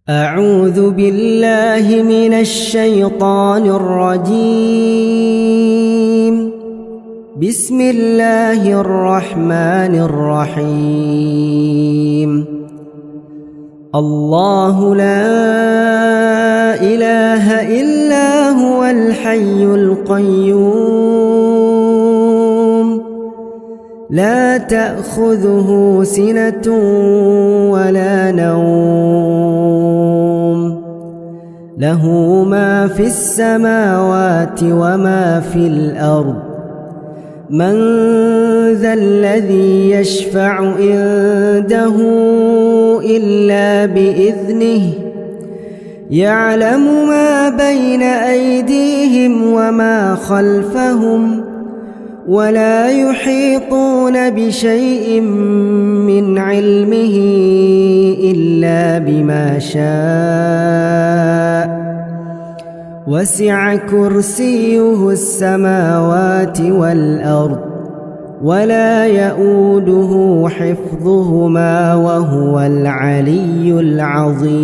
أعوذ بالله من الشيطان الرجيم. بسم الله الرحمن الرحيم. الله لا إله إلا هو الحي القيوم لا تأخذه سنة ولا نوم له ما في السماوات وما في الأرض من ذا الذي يشفع عنده إلا بإذنه يعلم ما بين أيديهم وما خلفهم ولا يحيطون بشيء من علمه إلا بما شاء وسع كرسيه السماوات والأرض ولا يؤوده حفظهما وهو العلي العظيم.